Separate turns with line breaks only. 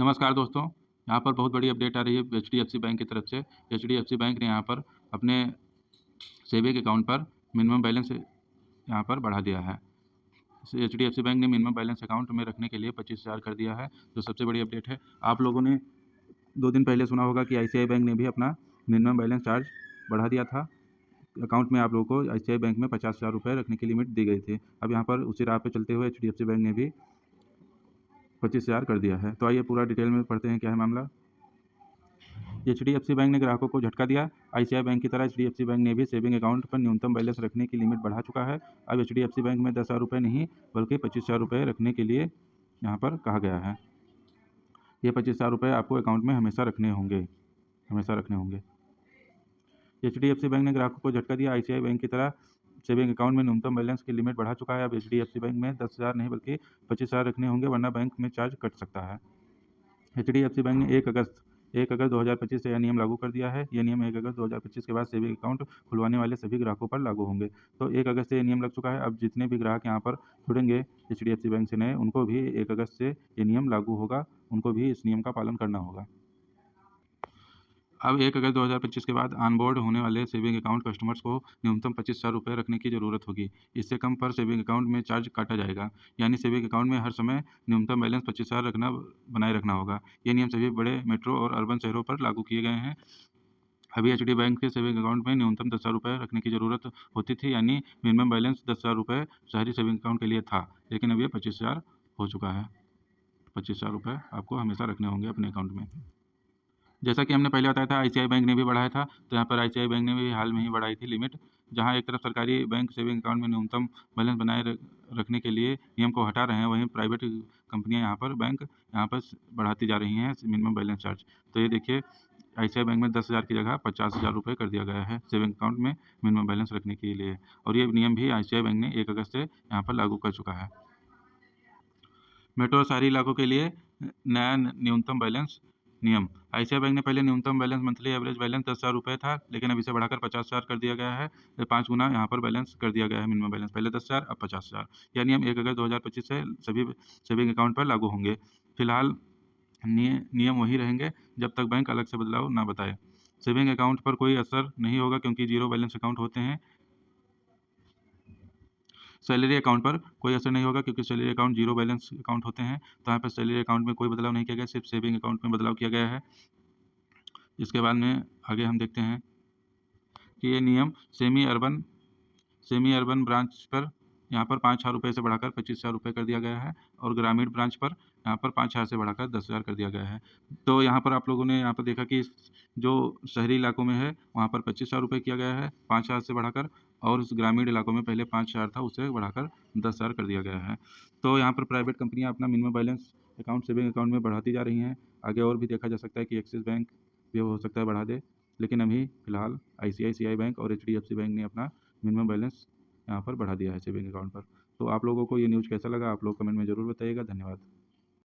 नमस्कार दोस्तों, यहाँ पर बहुत बड़ी अपडेट आ रही है एचडीएफसी बैंक की तरफ से। एचडीएफसी बैंक ने यहाँ पर अपने सेविंग अकाउंट पर मिनिमम बैलेंस यहाँ पर बढ़ा दिया है। एचडीएफसी बैंक ने मिनिमम बैलेंस अकाउंट में रखने के लिए 25,000 कर दिया है, जो सबसे बड़ी अपडेट है। आप लोगों ने 2 दिन पहले सुना होगा कि आईसीआई बैंक ने भी अपना मिनिमम बैलेंस चार्ज बढ़ा दिया था। अकाउंट में आप लोगों को आईसीआई बैंक में 50,000 रुपये रखने की लिमिट दी गई थी। अब यहाँ पर उसी राह पे चलते हुए एचडीएफसी बैंक ने भी 25,000 कर दिया है। तो आइए पूरा डिटेल में पढ़ते हैं क्या है मामला। एचडीएफसी बैंक ने ग्राहकों को झटका दिया। आईसीआई बैंक की तरह एचडीएफसी बैंक ने भी सेविंग अकाउंट पर न्यूनतम बैलेंस रखने की लिमिट बढ़ा चुका है। अब एचडीएफसी बैंक में 10,000 रुपये नहीं बल्कि 25,000 रुपये रखने के लिए यहाँ पर कहा गया है। ये 25,000 रुपये आपको अकाउंट में हमेशा रखने होंगे। एचडीएफसी बैंक ने ग्राहकों को झटका दिया। आईसीआई बैंक की तरह सेविंग अकाउंट में न्यूनतम बैलेंस की लिमिट बढ़ा चुका है। अब एचडीएफसी बैंक में 10,000 नहीं बल्कि 25,000 रखने होंगे, वरना बैंक में चार्ज कट सकता है। एचडीएफसी बैंक ने 1 अगस्त 2025 से यह नियम लागू कर दिया है। यह नियम 1 अगस्त 2025 के बाद सेविंग अकाउंट खुलवाने वाले सभी ग्राहकों पर लागू होंगे। तो 1 अगस्त से ये नियम लग चुका है। अब जितने भी ग्राहक यहाँ पर जुड़ेंगे एचडीएफसी बैंक से नए, उनको भी 1 अगस्त से ये नियम लागू होगा। उनको भी इस नियम का पालन करना होगा। अब 1 अगस्त 2025 के बाद ऑनबोर्ड होने वाले सेविंग अकाउंट कस्टमर्स को न्यूनतम 25,000 रुपये रखने की ज़रूरत होगी। इससे कम पर सेविंग अकाउंट में चार्ज काटा जाएगा। यानी सेविंग अकाउंट में हर समय न्यूनतम बैलेंस 25,000 बनाए रखना होगा। ये नियम सभी बड़े मेट्रो और अर्बन शहरों पर लागू किए गए हैं। अभी एचडी बैंक के सेविंग अकाउंट में न्यूनतम 10,000 रुपये रखने की ज़रूरत होती थी, यानी मिनिमम बैलेंस 10,000 रुपये शहरी सेविंग अकाउंट के लिए था। लेकिन अब ये 25,000 हो चुका है। 25,000 रुपये आपको हमेशा रखने होंगे अपने अकाउंट में। जैसा कि हमने पहले बताया था, आईसीआई बैंक ने भी बढ़ाया था। तो यहाँ पर आईसीआई बैंक ने भी हाल में ही बढ़ाई थी लिमिट। जहाँ एक तरफ सरकारी बैंक सेविंग अकाउंट में न्यूनतम बैलेंस बनाए रखने के लिए नियम को हटा रहे हैं, वहीं प्राइवेट कंपनियाँ यहाँ पर बैंक यहाँ पर बढ़ाती जा रही हैं मिनिमम बैलेंस चार्ज। तो ये देखिए, आईसीआई बैंक में 10,000 की जगह 50,000 रुपये कर दिया गया है सेविंग अकाउंट में मिनिमम बैलेंस रखने के लिए। और ये नियम भी आईसीआई बैंक ने 1 अगस्त से यहाँ पर लागू कर चुका है। मेट्रो और शहरी इलाकों के लिए नया न्यूनतम बैलेंस नियम। आईसीआई बैंक ने पहले न्यूनतम बैलेंस मंथली एवरेज बैलेंस 10,000 रुपये था, लेकिन अब इसे बढ़ाकर 50,000 कर दिया गया है। 5 गुना यहाँ पर बैलेंस कर दिया गया है मिनिमम बैलेंस। पहले 10,000 अब 50,000। यह नियम 1 अगस्त 2025 से सभी सेविंग अकाउंट पर लागू होंगे। फिलहाल नियम वही रहेंगे जब तक बैंक अलग से बदलाव ना बताए। सेविंग अकाउंट पर कोई असर नहीं होगा क्योंकि जीरो बैलेंस अकाउंट होते हैं। सैलरी अकाउंट पर कोई असर नहीं होगा क्योंकि salary account zero balance account होते हैं। तो यहाँ पर सैलरी अकाउंट में कोई बदलाव नहीं किया गया, सिर्फ सेविंग अकाउंट में बदलाव किया गया है। इसके बाद में आगे हम देखते हैं कि ये नियम सेमी अर्बन ब्रांच पर यहाँ पर 5,000 रुपये से बढ़ाकर 25,000 रुपये कर दिया गया है, और ग्रामीण ब्रांच पर यहाँ पर 5,000 से बढ़ाकर 10,000 कर दिया गया है। तो यहाँ पर आप लोगों ने यहाँ पर देखा कि जो शहरी इलाकों में है वहाँ पर 25,000 रुपये किया गया है 5,000 से बढ़ाकर, और उस ग्रामीण इलाकों में पहले 5,000 था, उसे बढ़ाकर 10,000 कर दिया गया है। तो यहाँ पर प्राइवेट कंपनियाँ अपना minimum balance account saving account में बढ़ाती जा रही हैं। आगे और भी देखा जा सकता है कि एक्सिस बैंक भी हो सकता है बढ़ा दे, लेकिन अभी फिलहाल आईसीआईसीआई बैंक और एचडीएफसी बैंक ने अपना मिनिमम बैलेंस यहाँ पर बढ़ा दिया है सेविंग अकाउंट पर। तो आप लोगों को ये न्यूज़ कैसा लगा, आप लोग कमेंट में ज़रूर बताइएगा। धन्यवाद।